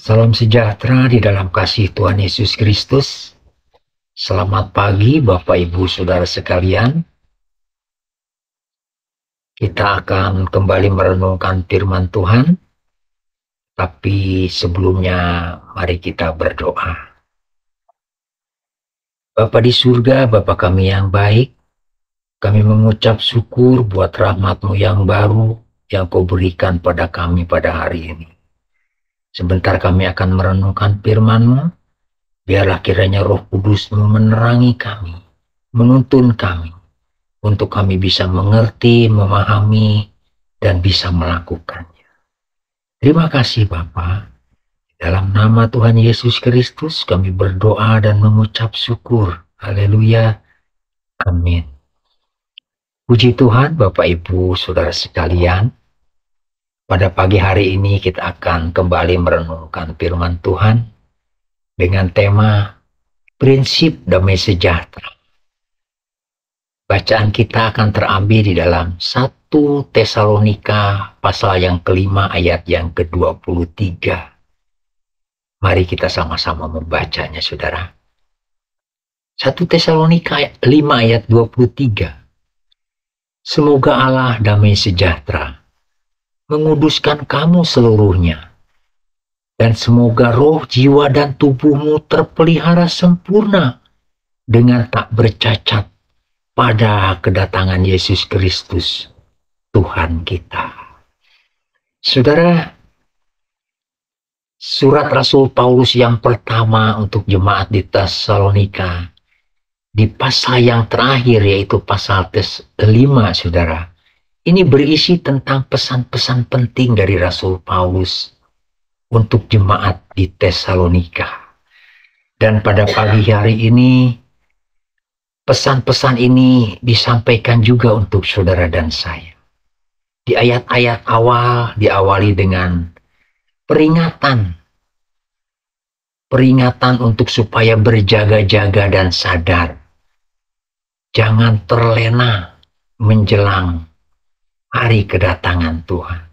Salam sejahtera di dalam kasih Tuhan Yesus Kristus. Selamat pagi Bapak Ibu Saudara sekalian. Kita akan kembali merenungkan firman Tuhan. Tapi sebelumnya mari kita berdoa. Bapa di surga, Bapa kami yang baik, kami mengucap syukur buat rahmat-Mu yang baru yang Kau berikan pada kami pada hari ini. Sebentar kami akan merenungkan firman-Mu. Biarlah kiranya Roh Kudus-Mu menerangi kami, menuntun kami, untuk kami bisa mengerti, memahami, dan bisa melakukannya. Terima kasih Bapa. Dalam nama Tuhan Yesus Kristus kami berdoa dan mengucap syukur. Haleluya. Amin. Puji Tuhan Bapak Ibu Saudara sekalian. Pada pagi hari ini kita akan kembali merenungkan firman Tuhan dengan tema prinsip damai sejahtera. Bacaan kita akan terambil di dalam 1 Tesalonika pasal yang kelima ayat yang ke-23. Mari kita sama-sama membacanya, saudara. 1 Tesalonika 5 ayat 23. Semoga Allah damai sejahtera menguduskan kamu seluruhnya, dan semoga roh, jiwa, dan tubuhmu terpelihara sempurna dengan tak bercacat pada kedatangan Yesus Kristus, Tuhan kita. Saudara, surat Rasul Paulus yang pertama untuk jemaat di Tesalonika, di pasal yang terakhir yaitu pasal 5, saudara, ini berisi tentang pesan-pesan penting dari Rasul Paulus untuk jemaat di Tesalonika. Dan pada pagi hari ini, pesan-pesan ini disampaikan juga untuk saudara dan saya. Di ayat-ayat awal diawali dengan peringatan untuk supaya berjaga-jaga dan sadar. Jangan terlena menjelang hari kedatangan Tuhan.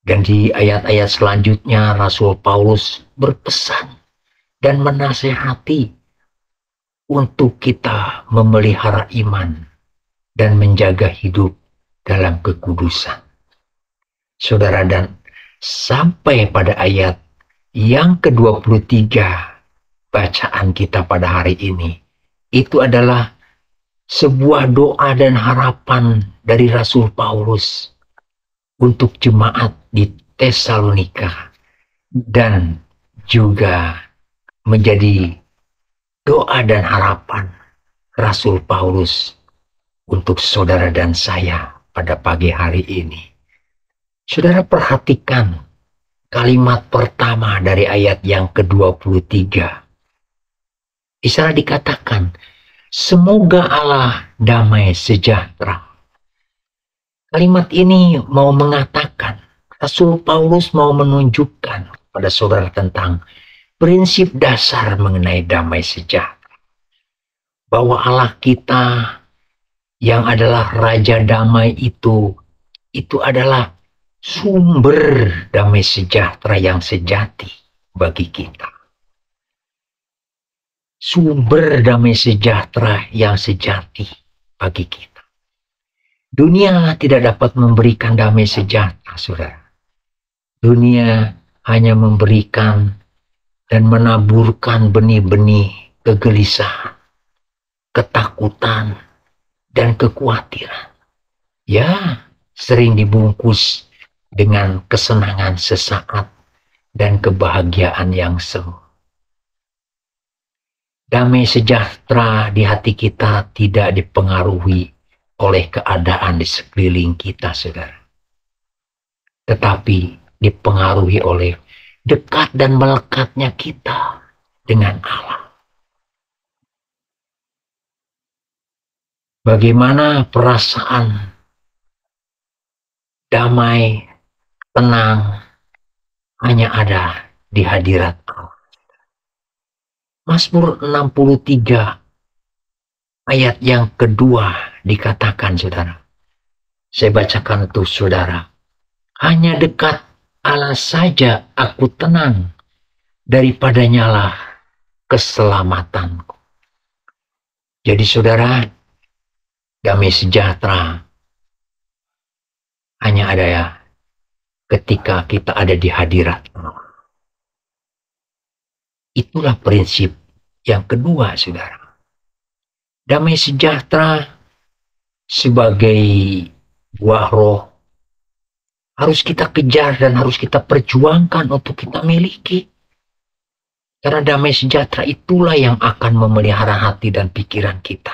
Dan di ayat-ayat selanjutnya Rasul Paulus berpesan dan menasihati untuk kita memelihara iman dan menjaga hidup dalam kekudusan. Saudara, dan sampai pada ayat yang ke-23 bacaan kita pada hari ini, itu adalah sebuah doa dan harapan dari Rasul Paulus untuk jemaat di Tesalonika, dan juga menjadi doa dan harapan Rasul Paulus untuk saudara dan saya pada pagi hari ini. Saudara, perhatikan kalimat pertama dari ayat yang ke-23. Di sana dikatakan, semoga Allah damai sejahtera. Kalimat ini mau mengatakan, Rasul Paulus mau menunjukkan pada saudara tentang prinsip dasar mengenai damai sejahtera. Bahwa Allah kita yang adalah Raja Damai itu adalah sumber damai sejahtera yang sejati bagi kita. Sumber damai sejahtera yang sejati bagi kita. Dunia tidak dapat memberikan damai sejahtera, saudara. Dunia hanya memberikan dan menaburkan benih-benih kegelisahan, ketakutan, dan kekhawatiran. Ya, sering dibungkus dengan kesenangan sesaat dan kebahagiaan yang semu. Damai sejahtera di hati kita tidak dipengaruhi oleh keadaan di sekeliling kita, saudara. Tetapi dipengaruhi oleh dekat dan melekatnya kita dengan Allah. Bagaimana perasaan damai, tenang, hanya ada di hadirat Allah. Mazmur 63 ayat yang kedua dikatakan, saudara. Saya bacakan untuk saudara. Hanya dekat Allah saja aku tenang, daripadanya lah keselamatanku. Jadi saudara, damai sejahtera hanya ada ya ketika kita ada di hadirat Allah. Itulah prinsip yang kedua, saudara. Damai sejahtera sebagai buah roh harus kita kejar dan harus kita perjuangkan untuk kita miliki. Karena damai sejahtera itulah yang akan memelihara hati dan pikiran kita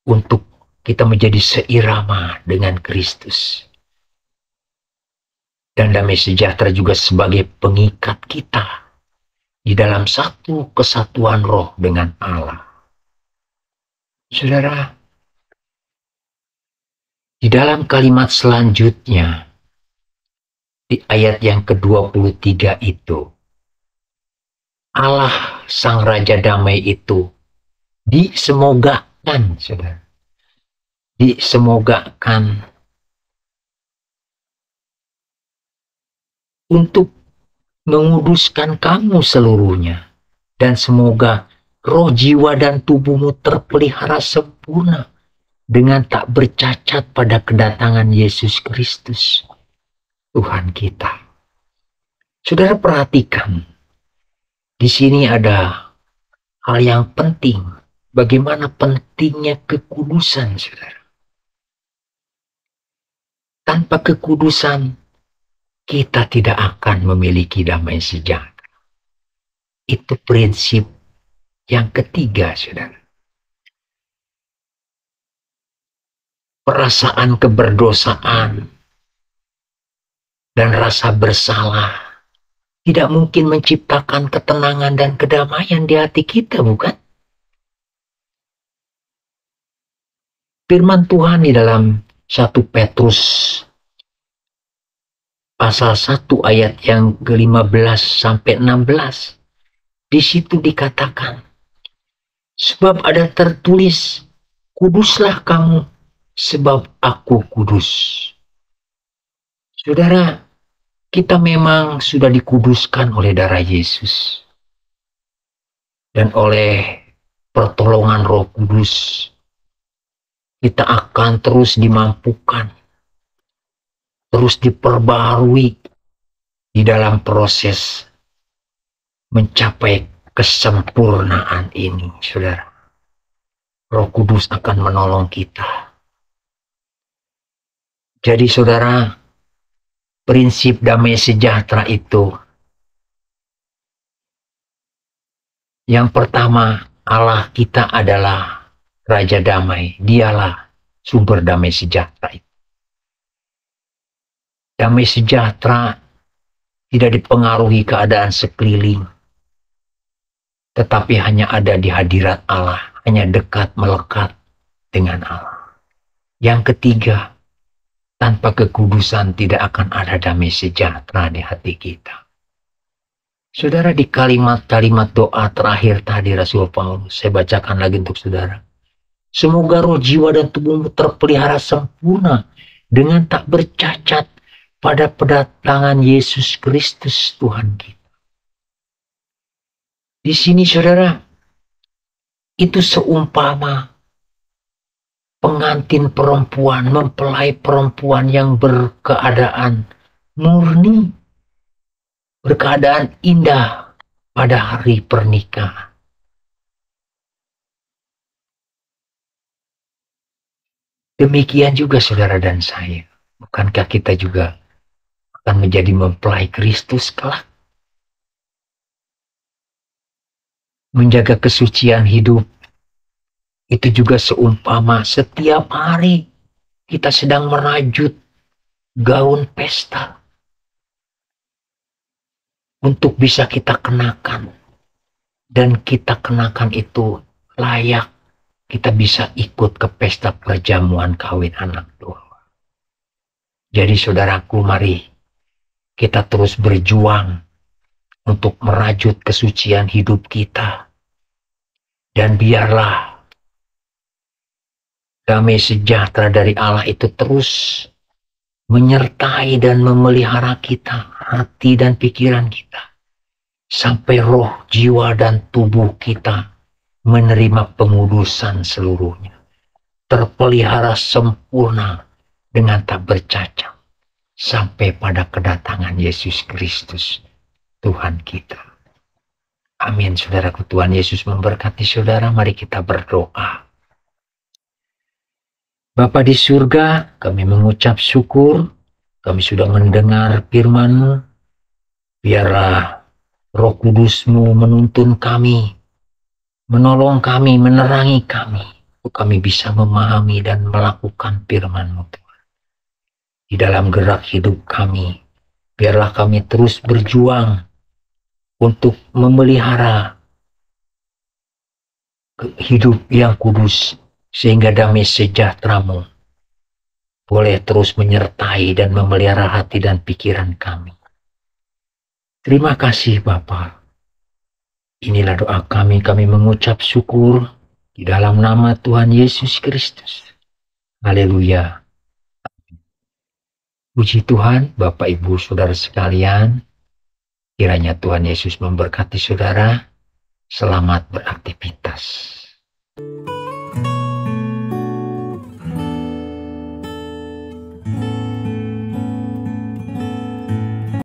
untuk kita menjadi seirama dengan Kristus. Dan damai sejahtera juga sebagai pengikat kita di dalam satu kesatuan roh dengan Allah. Saudara, di dalam kalimat selanjutnya, di ayat yang ke-23 itu, Allah Sang Raja Damai itu disemogakan, saudara. Disemogakan untuk menguduskan kamu seluruhnya. Dan semoga roh, jiwa, dan tubuhmu terpelihara sempurna dengan tak bercacat pada kedatangan Yesus Kristus, Tuhan kita. Saudara perhatikan, di sini ada hal yang penting. Bagaimana pentingnya kekudusan, saudara. Tanpa kekudusan, kita tidak akan memiliki damai sejahtera. Itu prinsip yang ketiga, saudara. Perasaan keberdosaan dan rasa bersalah tidak mungkin menciptakan ketenangan dan kedamaian di hati kita, bukan? Firman Tuhan di dalam 1 Petrus pasal 1 ayat yang ke-15 sampai 16. Di situ dikatakan, sebab ada tertulis, kuduslah kamu sebab aku kudus. Saudara, kita memang sudah dikuduskan oleh darah Yesus. Dan oleh pertolongan Roh Kudus, kita akan terus dimampukan, terus diperbarui di dalam proses mencapai kesempurnaan ini, saudara. Roh Kudus akan menolong kita. Jadi saudara, prinsip damai sejahtera itu, yang pertama, Allah kita adalah Raja Damai. Dialah sumber damai sejahtera itu. Damai sejahtera tidak dipengaruhi keadaan sekeliling, tetapi hanya ada di hadirat Allah, hanya dekat melekat dengan Allah. Yang ketiga, tanpa kekudusan tidak akan ada damai sejahtera di hati kita. Saudara, di kalimat-kalimat doa terakhir tadi Rasul Paulus, saya bacakan lagi untuk saudara. Semoga roh, jiwa, dan tubuhmu terpelihara sempurna dengan tak bercacat pada kedatangan Yesus Kristus Tuhan kita. Di sini saudara, itu seumpama pengantin perempuan mempelai perempuan yang berkeadaan murni, berkeadaan indah pada hari pernikahan. Demikian juga saudara dan saya. Bukankah kita juga akan menjadi mempelai Kristus kelak? Menjaga kesucian hidup itu juga seumpama setiap hari kita sedang merajut gaun pesta untuk bisa kita kenakan. Dan kita kenakan itu layak kita bisa ikut ke pesta perjamuan kawin anak domba. Jadi saudaraku, mari kita terus berjuang untuk merajut kesucian hidup kita. Dan biarlah damai sejahtera dari Allah itu terus menyertai dan memelihara kita, hati dan pikiran kita, sampai roh, jiwa, dan tubuh kita menerima pengudusan seluruhnya, terpelihara sempurna dengan tak bercacat, sampai pada kedatangan Yesus Kristus, Tuhan kita. Amin, saudaraku. Tuhan Yesus memberkati saudara. Mari kita berdoa. Bapa di surga, kami mengucap syukur, kami sudah mendengar firman-Mu. Biarlah Roh Kudus-Mu menuntun kami, menolong kami, menerangi kami, untuk kami bisa memahami dan melakukan firman-Mu, Tuhan. Di dalam gerak hidup kami, biarlah kami terus berjuang untuk memelihara hidup yang kudus, sehingga damai sejahtera-Mu boleh terus menyertai dan memelihara hati dan pikiran kami. Terima kasih Bapa. Inilah doa kami mengucap syukur di dalam nama Tuhan Yesus Kristus. Haleluya. Puji Tuhan, Bapak Ibu Saudara sekalian, kiranya Tuhan Yesus memberkati saudara. Selamat beraktivitas.